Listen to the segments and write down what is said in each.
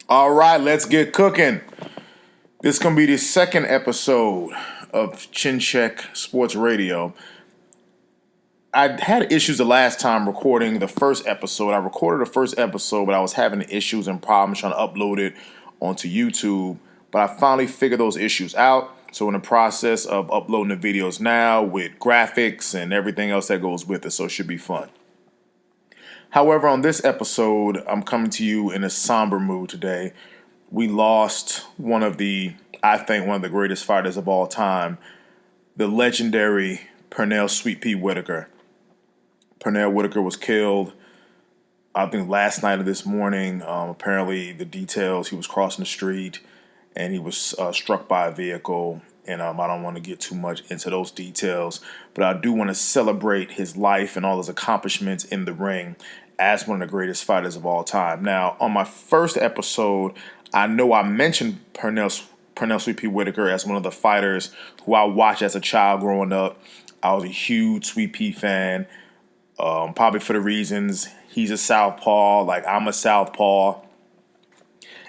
All right, let's get cooking. This is going to be the second episode of Chin Check Sports Radio. I had issues the last time recording the first episode. I recorded the first episode, but I was having issues and problems trying to upload it onto YouTube. But I finally figured those issues out. So in the process of uploading the videos now with graphics and everything else that goes with it, so it should be fun. However, on this episode, I'm coming to you in a somber mood today. We lost one of the greatest fighters of all time, the legendary Pernell Sweet Pea Whitaker. Pernell Whitaker was killed, I think, last night or this morning. Apparently, the details, he was crossing the street and he was struck by a vehicle. And I don't want to get too much into those details, but I do want to celebrate his life and all his accomplishments in the ring as one of the greatest fighters of all time. Now, on my first episode, I know I mentioned Pernell Sweet Pea Whitaker as one of the fighters who I watched as a child growing up. I was a huge Sweet Pea fan, probably for the reasons he's a southpaw, like I'm a southpaw,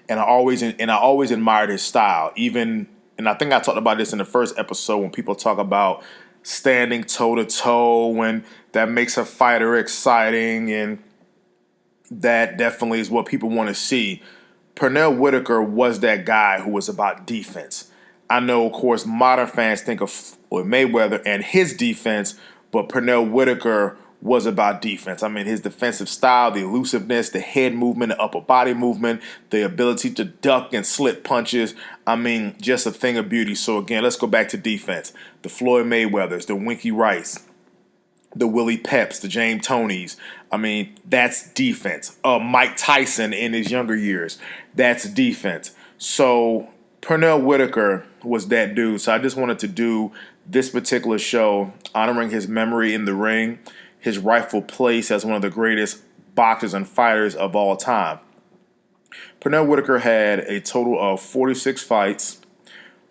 and I always admired his style. And I think I talked about this in the first episode when people talk about standing toe to toe, when that makes a fighter exciting, and that definitely is what people want to see. Pernell Whitaker was that guy who was about defense. I know, of course, modern fans think of Floyd Mayweather and his defense, but Pernell Whitaker was about defense. I mean, his defensive style, the elusiveness, the head movement, the upper body movement, the ability to duck and slip punches. I mean, just a thing of beauty. So again, let's go back to defense. The Floyd Mayweathers, the Winky Rice, the Willie Peps, the James Tonys. I mean, that's defense. Mike Tyson in his younger years, that's defense. So Pernell Whitaker was that dude. So I just wanted to do this particular show honoring his memory in the ring, his rightful place as one of the greatest boxers and fighters of all time. Pernell Whitaker had a total of 46 fights,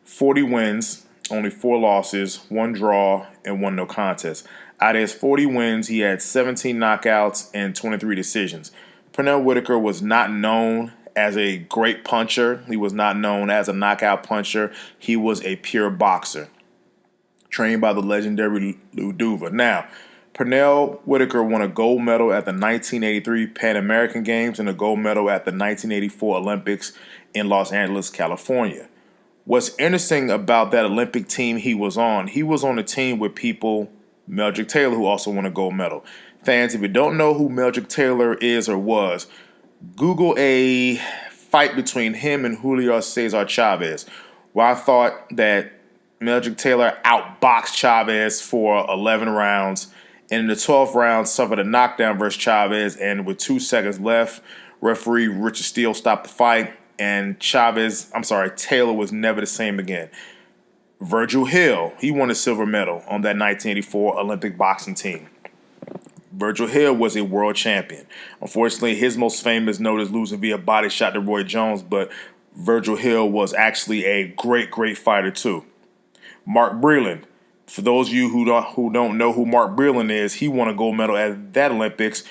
40 wins, only 4 losses, 1 draw, and 1 no contest. Out of his 40 wins, he had 17 knockouts and 23 decisions. Pernell Whitaker was not known as a great puncher. He was not known as a knockout puncher. He was a pure boxer, trained by the legendary Lou Duva. Now, Pernell Whitaker won a gold medal at the 1983 Pan American Games and a gold medal at the 1984 Olympics in Los Angeles, California. What's interesting about that Olympic team he was on a team with people, Meldrick Taylor, who also won a gold medal. Fans, if you don't know who Meldrick Taylor is or was, Google a fight between him and Julio Cesar Chavez, where I thought that Meldrick Taylor outboxed Chavez for 11 rounds, and in the 12th round suffered a knockdown versus Chavez, and with 2 seconds left, referee Richard Steele stopped the fight, and Taylor was never the same again. Virgil Hill, he won a silver medal on that 1984 Olympic boxing team. Virgil Hill was a world champion. Unfortunately, his most famous note is losing via body shot to Roy Jones, but Virgil Hill was actually a great, great fighter too. Mark Breland, for those of you who don't know who Mark Breland is, he won a gold medal at that Olympics.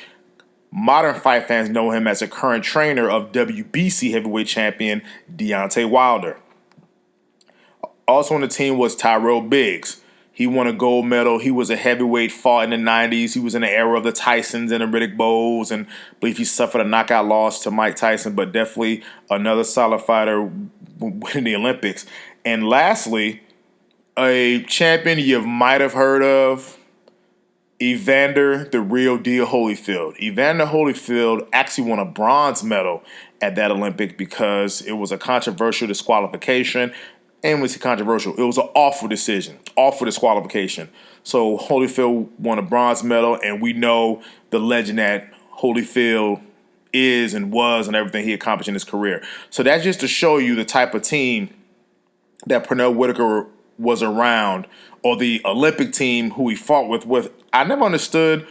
Modern fight fans know him as a current trainer of WBC heavyweight champion Deontay Wilder. Also on the team was Tyrell Biggs. He won a gold medal. He was a heavyweight, fought in the 90s. He was in the era of the Tysons and the Riddick Bowes, and I believe he suffered a knockout loss to Mike Tyson, but definitely another solid fighter winning the Olympics. And lastly, a champion you might have heard of, Evander the Real Deal Holyfield. Evander Holyfield actually won a bronze medal at that Olympic because it was a controversial disqualification. And when it's controversial, it was an awful decision, awful disqualification. So Holyfield won a bronze medal, and we know the legend that Holyfield is and was and everything he accomplished in his career. So that's just to show you the type of team that Pernell Whitaker was around, or the Olympic team who he fought with. I never understood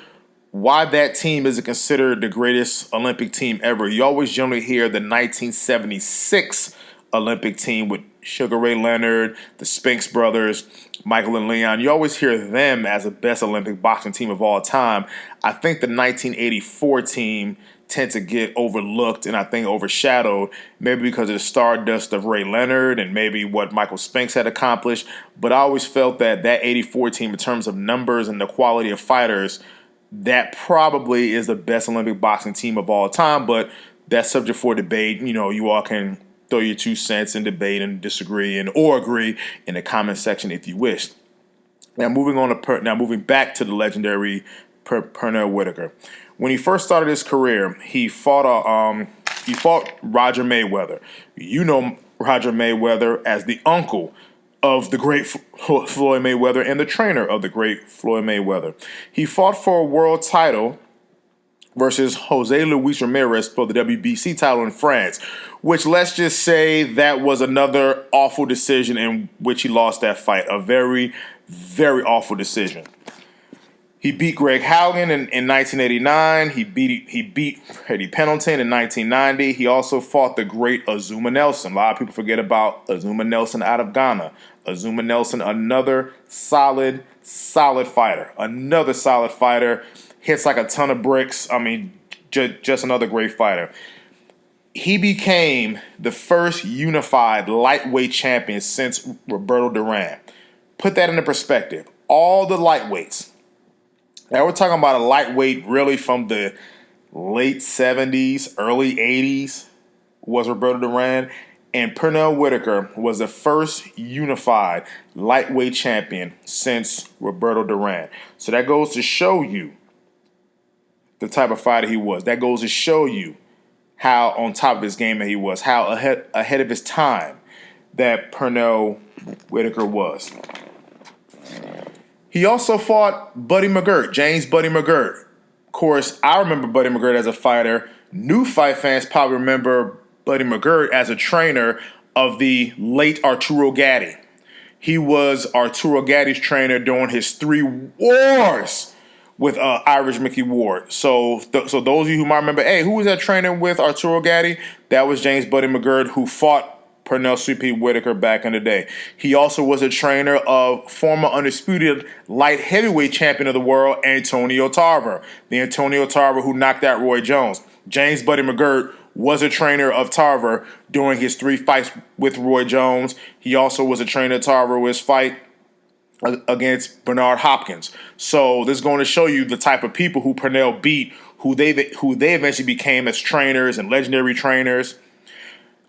why that team isn't considered the greatest Olympic team ever. You always generally hear the 1976 Olympic team with Sugar Ray Leonard, the Spinks brothers, Michael and Leon. You always hear them as the best Olympic boxing team of all time. I think the 1984 team tend to get overlooked and I think overshadowed, maybe because of the stardust of Ray Leonard and maybe what Michael Spinks had accomplished. But I always felt that 84 team, in terms of numbers and the quality of fighters, that probably is the best Olympic boxing team of all time. But that's subject for debate. You all can throw your 2 cents and debate and disagree or agree in the comment section if you wish. Now moving back to the legendary Pernell Whitaker. When he first started his career, he fought Roger Mayweather. You know Roger Mayweather as the uncle of the great Floyd Mayweather and the trainer of the great Floyd Mayweather. He fought for a world title versus Jose Luis Ramirez for the WBC title in France, which, let's just say, that was another awful decision in which he lost that fight. A very, very awful decision. He beat Greg Haugen in 1989. He beat Eddie Pendleton in 1990. He also fought the great Azuma Nelson. A lot of people forget about Azuma Nelson out of Ghana. Azuma Nelson, another solid fighter. Another solid fighter. Hits like a ton of bricks. I mean, just another great fighter. He became the first unified lightweight champion since Roberto Duran. Put that into perspective. All the lightweights. Now we're talking about a lightweight really from the late 70s, early 80s was Roberto Duran. And Pernell Whitaker was the first unified lightweight champion since Roberto Duran. So that goes to show you the type of fighter he was. That goes to show you how on top of his game that he was, how ahead of his time that Pernell Whitaker was. He also fought Buddy McGirt, James Buddy McGirt. Of course, I remember Buddy McGirt as a fighter. New fight fans probably remember Buddy McGirt as a trainer of the late Arturo Gatti. He was Arturo Gatti's trainer during his 3 wars with Irish Mickey Ward. So those of you who might remember, hey, who was that trainer with Arturo Gatti? That was James Buddy McGirt, who fought Pernell Sweet Pea Whitaker back in the day. He also was a trainer of former undisputed light heavyweight champion of the world, Antonio Tarver. The Antonio Tarver who knocked out Roy Jones. James Buddy McGirt was a trainer of Tarver during his 3 fights with Roy Jones. He also was a trainer of Tarver with his fight against Bernard Hopkins. So this is going to show you the type of people who Pernell beat, who they eventually became as trainers and legendary trainers.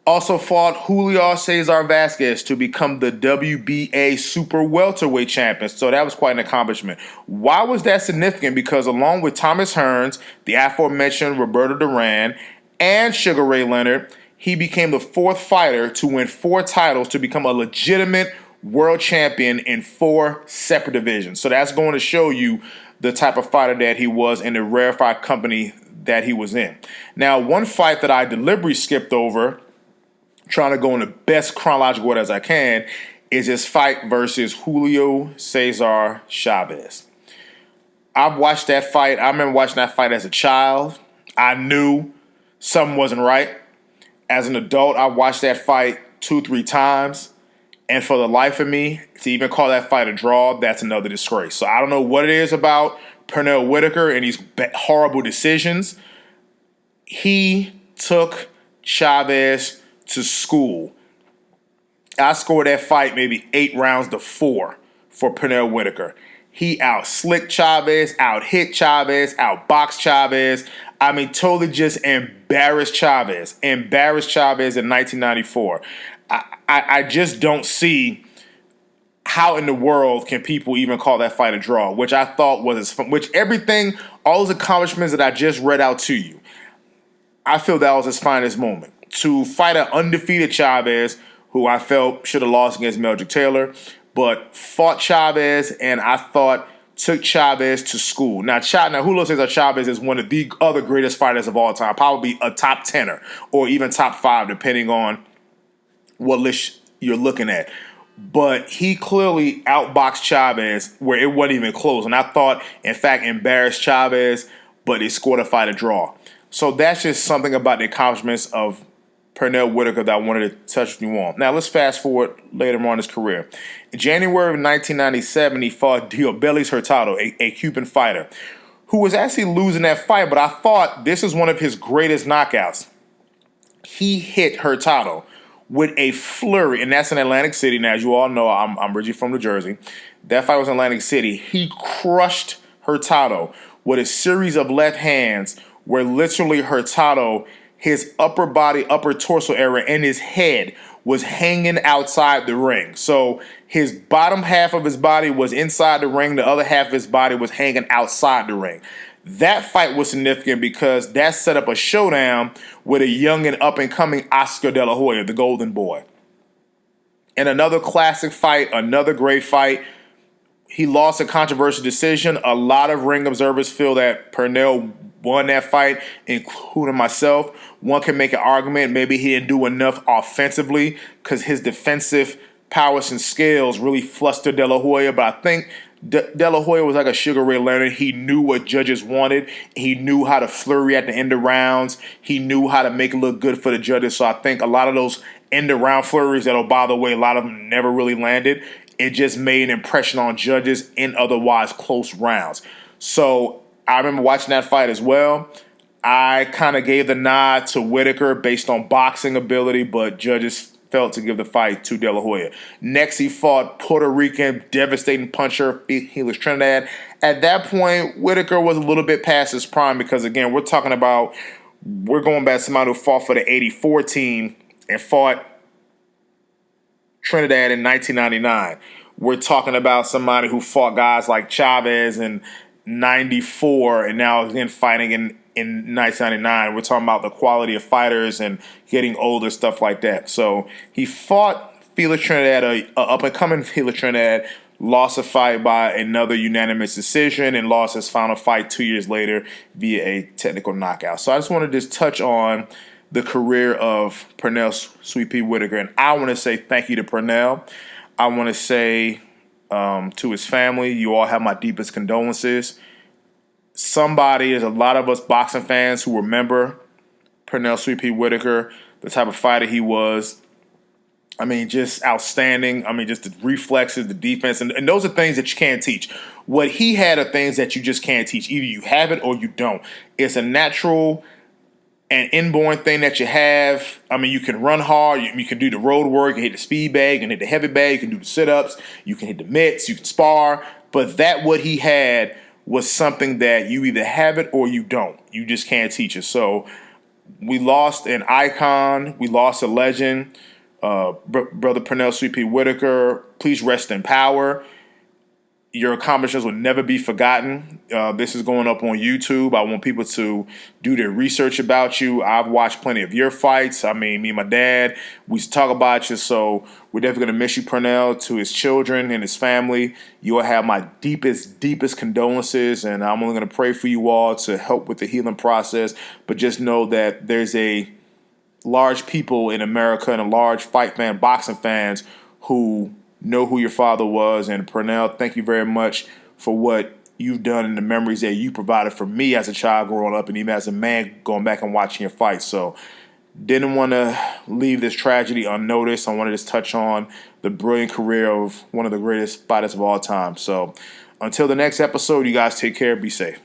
Also fought Julio Cesar Vasquez to become the WBA super welterweight champion. So that was quite an accomplishment. Why was that significant? Because along with Thomas Hearns, the aforementioned Roberto Duran, and Sugar Ray Leonard, he became the 4th fighter to win 4 titles to become a legitimate world champion in 4 separate divisions. So that's going to show you the type of fighter that he was and the rarefied company that he was in. Now, one fight that I deliberately skipped over, trying to go in the best chronological order as I can, is his fight versus Julio Cesar Chavez. I've watched that fight. I remember watching that fight as a child. I knew something wasn't right. As an adult, I watched that fight 2-3 times. And for the life of me, to even call that fight a draw, that's another disgrace. So I don't know what it is about Pernell Whitaker and these horrible decisions. He took Chavez to school. I scored that fight maybe 8 rounds to 4 for Pernell Whitaker. He out-slicked Chavez, out-hit Chavez, out-boxed Chavez. I mean, totally just embarrassed Chavez. Embarrassed Chavez in 1994. I just don't see how in the world can people even call that fight a draw, which I thought was as fun. Which everything, all those accomplishments that I just read out to you, I feel that was his finest moment. To fight an undefeated Chavez, who I felt should have lost against Meldrick Taylor, but fought Chavez, and I thought took Chavez to school. Now Julio Cesar Chavez is one of the other greatest fighters of all time, probably a top 10er or even top 5, depending on what list you're looking at. But he clearly outboxed Chavez where it wasn't even close. And I thought, in fact, embarrassed Chavez, but he scored a fight a draw. So that's just something about the accomplishments of Pernell Whitaker that I wanted to touch you on. Now, let's fast forward later on in his career. In January of 1997, he fought Diobelis Hurtado, a Cuban fighter, who was actually losing that fight, but I thought this is one of his greatest knockouts. He hit Hurtado with a flurry, and that's in Atlantic City. Now, as you all know, I'm originally from New Jersey. That fight was in Atlantic City. He crushed Hurtado with a series of left hands where literally Hurtado, his upper body, upper torso area, and his head was hanging outside the ring. So his bottom half of his body was inside the ring. The other half of his body was hanging outside the ring. That fight was significant because that set up a showdown with a young and up-and-coming Oscar De La Hoya, the Golden Boy. And another classic fight, another great fight. He lost a controversial decision. A lot of ring observers feel that Pernell won that fight, including myself. One can make an argument maybe he didn't do enough offensively because his defensive prowess and skills really flustered De La Hoya. But I think De La Hoya was like a Sugar Ray Leonard. He knew what judges wanted. He knew how to flurry at the end of rounds. He knew how to make it look good for the judges. So I think a lot of those end of round flurries that, oh, by the way, a lot of them never really landed. It just made an impression on judges in otherwise close rounds. So I remember watching that fight as well. I kind of gave the nod to Whitaker based on boxing ability, but judges felt to give the fight to De La Hoya. Next, he fought Puerto Rican devastating puncher Felix Trinidad. At that point, Whitaker was a little bit past his prime because, again, we're going back to somebody who fought for the 84 team and fought Trinidad in 1999. We're talking about somebody who fought guys like Chavez in 94 and now again fighting in 1999. We're talking about the quality of fighters and getting older, stuff like that. So he fought Felix Trinidad, a up-and-coming Felix Trinidad, lost a fight by another unanimous decision and lost his final fight 2 years later via a technical knockout. So I just want to touch on the career of Pernell Sweet Pea Whitaker. And I want to say thank you to Pernell. I want to say to his family, you all have my deepest condolences. There's a lot of us boxing fans who remember Pernell Sweet Pea Whitaker, the type of fighter he was. I mean, just outstanding. I mean, just the reflexes, the defense, and those are things that you can't teach. What he had are things that you just can't teach. Either you have it or you don't. It's a natural and inborn thing that you have. I mean, you can run hard. You can do the road work. You can hit the speed bag. You can hit the heavy bag. You can do the sit-ups. You can hit the mitts. You can spar. But what he had was something that you either have it or you don't. You just can't teach it. So we lost an icon. We lost a legend. Brother Pernell Sweet Pea Whitaker, please rest in power. Your accomplishments will never be forgotten. This is going up on YouTube. I want people to do their research about you. I've watched plenty of your fights. I mean, me and my dad, we used to talk about you. So we're definitely going to miss you, Pernell. To his children and his family, you will have my deepest, deepest condolences. And I'm only going to pray for you all to help with the healing process. But just know that there's a large people in America and a large fight fan, boxing fans who know who your father was. And Pernell, thank you very much for what you've done and the memories that you provided for me as a child growing up and even as a man going back and watching your fights. So didn't want to leave this tragedy unnoticed. I wanted to just touch on the brilliant career of one of the greatest fighters of all time. So until the next episode, you guys take care. Be safe.